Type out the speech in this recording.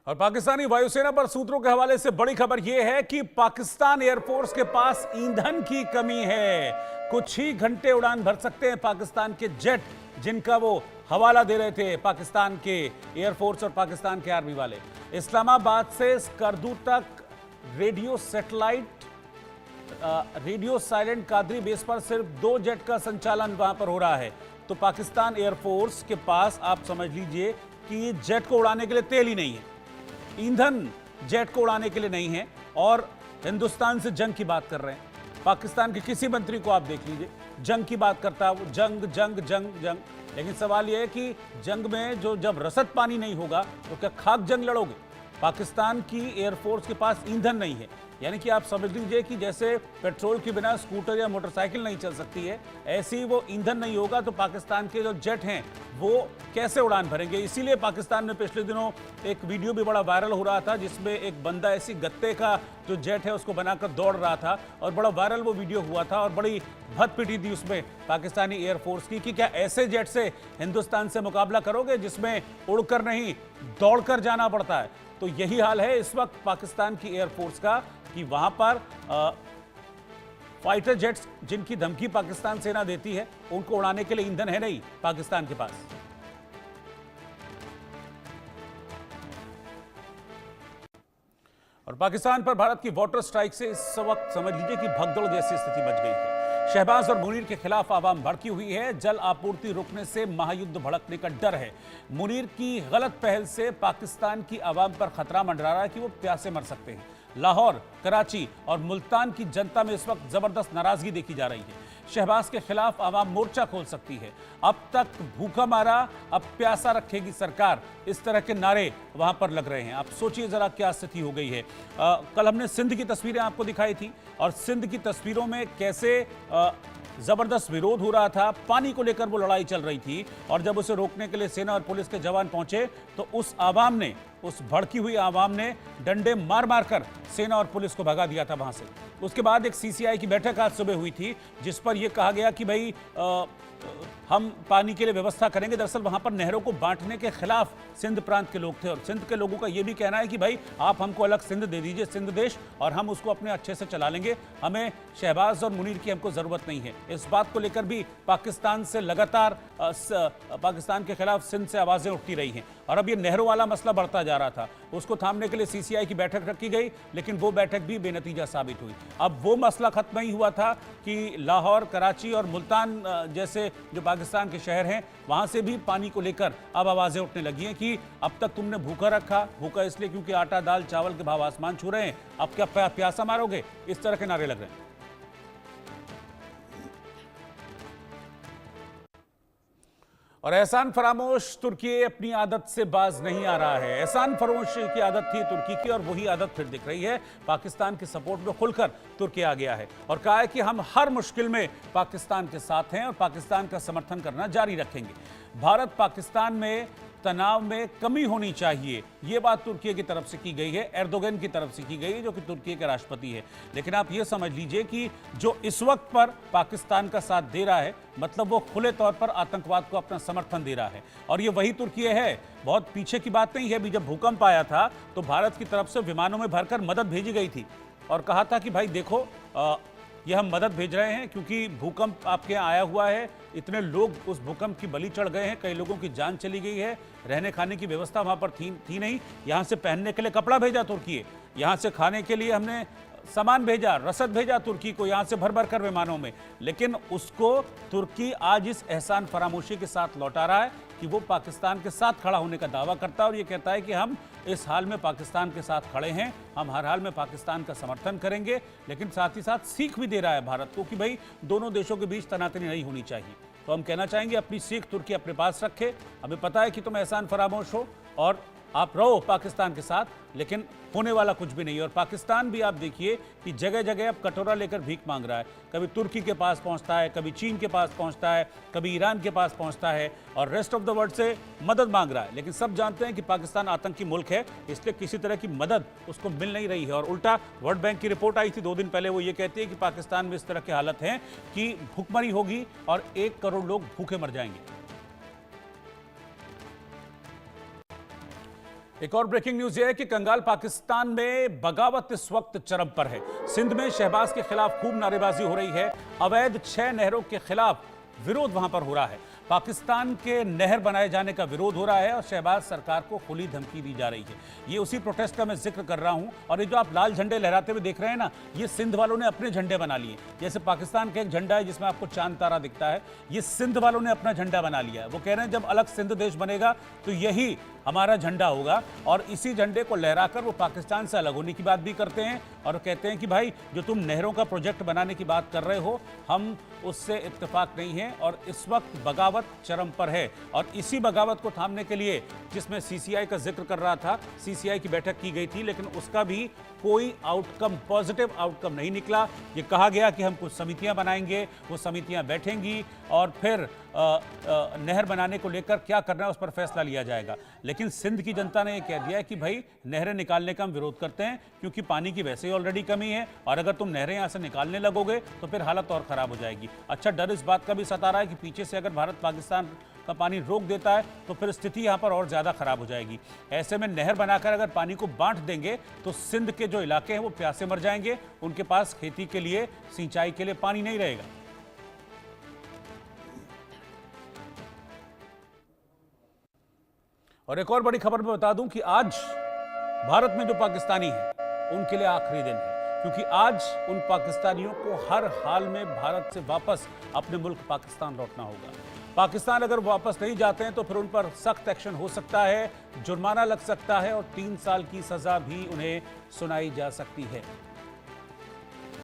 और पाकिस्तानी वायुसेना पर सूत्रों के हवाले से बड़ी खबर यह है कि पाकिस्तान एयरफोर्स के पास ईंधन की कमी है। कुछ ही घंटे उड़ान भर सकते हैं पाकिस्तान के जेट, जिनका वो हवाला दे रहे थे पाकिस्तान के एयरफोर्स और पाकिस्तान के आर्मी वाले। इस्लामाबाद से स्कर्दू तक रेडियो साइलेंट कादरी बेस पर सिर्फ 2 जेट का संचालन वहां पर हो रहा है। तो पाकिस्तान एयरफोर्स के पास आप समझ लीजिए कि जेट को उड़ाने के लिए तेल ही नहीं है, ईंधन जेट को उड़ाने के लिए नहीं है, और हिंदुस्तान से जंग की बात कर रहे हैं। पाकिस्तान के किसी मंत्री को आप देख लीजिए, जंग की बात करता है वो, जंग जंग जंग जंग। लेकिन सवाल यह है कि जंग में जब रसद पानी नहीं होगा तो क्या खाक जंग लड़ोगे? पाकिस्तान की एयरफोर्स के पास ईंधन नहीं है, यानी कि आप समझ लीजिए कि जैसे पेट्रोल के बिना स्कूटर या मोटरसाइकिल नहीं चल सकती है, ऐसे ही वो ईंधन नहीं होगा तो पाकिस्तान के जो जेट हैं वो कैसे उड़ान भरेंगे। इसीलिए पाकिस्तान में पिछले दिनों एक वीडियो भी बड़ा वायरल हो रहा था, जिसमें एक बंदा ऐसी गत्ते का जो जेट है उसको बनाकर दौड़ रहा था, और बड़ा वायरल वो वीडियो हुआ था और बड़ी भत पिटी थी उसमें पाकिस्तानी एयरफोर्स की कि क्या ऐसे जेट से हिंदुस्तान से मुकाबला करोगे जिसमें उड़कर नहीं दौड़कर जाना पड़ता है। तो यही हाल है इस वक्त पाकिस्तान की एयरफोर्स का कि वहां पर फाइटर जेट्स जिनकी धमकी पाकिस्तान सेना देती है, उनको उड़ाने के लिए ईंधन है नहीं पाकिस्तान के पास। और पाकिस्तान पर भारत की वाटर स्ट्राइक से इस वक्त समझ लीजिए कि भगदड़ जैसी स्थिति बच गई है। शहबाज और मुनीर के खिलाफ आवाम भड़की हुई है। जल आपूर्ति रुकने से महायुद्ध भड़कने का डर है। मुनीर की गलत पहल से पाकिस्तान की आवाम पर खतरा मंडरा रहा है कि वो प्यासे मर सकते हैं। लाहौर, कराची और मुल्तान की जनता में इस वक्त जबरदस्त नाराजगी देखी जा रही है। शहबाज के खिलाफ आवाम मोर्चा खोल सकती है। अब तक भूखा मारा, अब प्यासा रखेगी सरकार, इस तरह के नारे वहां पर लग रहे हैं। आप सोचिए जरा क्या स्थिति हो गई है। कल हमने सिंध की तस्वीरें आपको दिखाई थी, और सिंध की तस्वीरों में कैसे जबरदस्त विरोध हो रहा था, पानी को लेकर वो लड़ाई चल रही थी, और जब उसे रोकने के लिए सेना और पुलिस के जवान पहुंचे तो उस भड़की हुई आवाम ने डंडे मार मार कर सेना और पुलिस को भगा दिया था वहां से। उसके बाद एक सीसीआई की बैठक आज सुबह हुई थी, जिस पर यह कहा गया कि भाई हम पानी के लिए व्यवस्था करेंगे। दरअसल वहां पर नहरों को बांटने के खिलाफ सिंध प्रांत के लोग थे, और सिंध के लोगों का यह भी कहना है कि भाई आप हमको अलग सिंध दे दीजिए, सिंध देश, और हम उसको अपने अच्छे से चला लेंगे, हमें शहबाज और मुनीर की हमको जरूरत नहीं है। इस बात को लेकर भी पाकिस्तान से लगातार पाकिस्तान के खिलाफ सिंध से आवाजें उठती रही हैं। और अब ये नहरों वाला मसला बढ़ता जा रहा था, उसको थामने के लिए सीसीआई की बैठक रखी गई, लेकिन वो बैठक भी बेनतीजा साबित हुई। अब वो मसला खत्म नहीं हुआ था कि लाहौर, कराची और मुल्तान जैसे जो पाकिस्तान के शहर हैं, वहां से भी पानी को लेकर अब आवाजें उठने लगी हैं कि अब तक तुमने भूखा रखा, भूखा इसलिए क्योंकि आटा, दाल, चावल के भाव आसमान छू रहे हैं, अब क्या प्यासा मारोगे, इस तरह के नारे लग रहे हैं। और एहसान फरामोश तुर्की अपनी आदत से बाज नहीं आ रहा है। एहसान फरामोश की आदत थी तुर्की की, और वही आदत फिर दिख रही है। पाकिस्तान के सपोर्ट में खुलकर तुर्की आ गया है और कहा है कि हम हर मुश्किल में पाकिस्तान के साथ हैं और पाकिस्तान का समर्थन करना जारी रखेंगे। भारत पाकिस्तान में तनाव में कमी होनी चाहिए, यह बात तुर्की की तरफ से की गई है, एर्दोगन की तरफ से की गई है, जो कि तुर्की के राष्ट्रपति है। लेकिन आप यह समझ लीजिए कि जो इस वक्त पर पाकिस्तान का साथ दे रहा है, मतलब वो खुले तौर पर आतंकवाद को अपना समर्थन दे रहा है। और ये वही तुर्की है, बहुत पीछे की बात नहीं है। अभी जब भूकंप आया था तो भारत की तरफ से विमानों में भरकर मदद भेजी गई थी, और कहा था कि भाई देखो ये हम मदद भेज रहे हैं क्योंकि भूकंप आपके यहाँ आया हुआ है, इतने लोग उस भूकंप की बलि चढ़ गए हैं, कई लोगों की जान चली गई है, रहने खाने की व्यवस्था वहाँ पर थी नहीं। यहाँ से पहनने के लिए कपड़ा भेजा तुर्की, यहाँ से खाने के लिए हमने सामान भेजा, रसद भेजा तुर्की को, यहाँ से भर भर कर विमानों में। लेकिन उसको तुर्की आज इस एहसान फरामोशी के साथ लौटा रहा है कि वो पाकिस्तान के साथ खड़ा होने का दावा करता है, और ये कहता है कि हम इस हाल में पाकिस्तान के साथ खड़े हैं, हम हर हाल में पाकिस्तान का समर्थन करेंगे। लेकिन साथ ही साथ सीख भी दे रहा है भारत को कि भाई दोनों देशों के बीच तनातनी नहीं होनी चाहिए। तो हम कहना चाहेंगे अपनी सीख तुर्की अपने पास रखे। हमें पता है कि तुम एहसान फरामोश हो और आप रहो पाकिस्तान के साथ, लेकिन होने वाला कुछ भी नहीं है। और पाकिस्तान भी आप देखिए कि जगह जगह अब कटोरा लेकर भीख मांग रहा है। कभी तुर्की के पास पहुंचता है, कभी चीन के पास पहुंचता है, कभी ईरान के पास पहुंचता है, और रेस्ट ऑफ द वर्ल्ड से मदद मांग रहा है। लेकिन सब जानते हैं कि पाकिस्तान आतंकी मुल्क है, इसलिए किसी तरह की मदद उसको मिल नहीं रही है। और उल्टा वर्ल्ड बैंक की रिपोर्ट आई थी 2 दिन पहले, वो ये कहती है कि पाकिस्तान में इस तरह की हालत है कि भूखमरी होगी और 1 करोड़ लोग भूखे मर जाएंगे। एक और ब्रेकिंग न्यूज ये है कि कंगाल पाकिस्तान में बगावत इस वक्त चरम पर है। सिंध में शहबाज के खिलाफ खूब नारेबाजी हो रही है। अवैध 6 नहरों के खिलाफ विरोध वहां पर हो रहा है। पाकिस्तान के नहर बनाए जाने का विरोध हो रहा है और शहबाज सरकार को खुली धमकी दी जा रही है। ये उसी प्रोटेस्ट का मैं जिक्र कर रहा हूं। और ये जो आप लाल झंडे लहराते हुए देख रहे हैं ना, ये सिंध वालों ने अपने झंडे बना लिए। जैसे पाकिस्तान का एक झंडा है जिसमें आपको चांद तारा दिखता है, ये सिंध वालों ने अपना झंडा बना लिया है। वो कह रहे हैं जब अलग सिंध देश बनेगा तो यही हमारा झंडा होगा। और इसी झंडे को लहराकर वो पाकिस्तान से अलग होने की बात भी करते हैं और कहते हैं कि भाई जो तुम नहरों का प्रोजेक्ट बनाने की बात कर रहे हो, हम उससे इत्तेफाक नहीं है। और इस वक्त बगावत चरम पर है। और इसी बगावत को थामने के लिए, जिसमें सीसीआई का जिक्र कर रहा था, सीसीआई की बैठक की गई थी, लेकिन उसका भी कोई आउटकम, पॉजिटिव आउटकम नहीं निकला। ये कहा गया कि हम कुछ समितियां बनाएंगे, वो समितियां बैठेंगी और फिर नहर बनाने को लेकर क्या करना है उस पर फैसला लिया जाएगा। लेकिन सिंध की जनता ने यह कह दिया है कि भाई नहरें निकालने का हम विरोध करते हैं, क्योंकि पानी की वैसे ही ऑलरेडी कमी है और अगर तुम नहरें यहाँ से निकालने लगोगे तो फिर हालत और ख़राब हो जाएगी। अच्छा, डर इस बात का भी सता रहा है कि पीछे से अगर भारत पाकिस्तान का पानी रोक देता है तो फिर स्थिति यहाँ पर और ज़्यादा खराब हो जाएगी। ऐसे में नहर बनाकर अगर पानी को बांट देंगे तो सिंध के जो इलाके हैं वो प्यासे मर जाएंगे, उनके पास खेती के लिए, सिंचाई के लिए पानी नहीं रहेगा। और एक और बड़ी खबर मैं बता दूं कि आज भारत में जो पाकिस्तानी हैं उनके लिए आखिरी दिन है, क्योंकि आज उन पाकिस्तानियों को हर हाल में भारत से वापस अपने मुल्क पाकिस्तान लौटना होगा। पाकिस्तान अगर वापस नहीं जाते हैं तो फिर उन पर सख्त एक्शन हो सकता है, जुर्माना लग सकता है और 3 साल की सजा भी उन्हें सुनाई जा सकती है।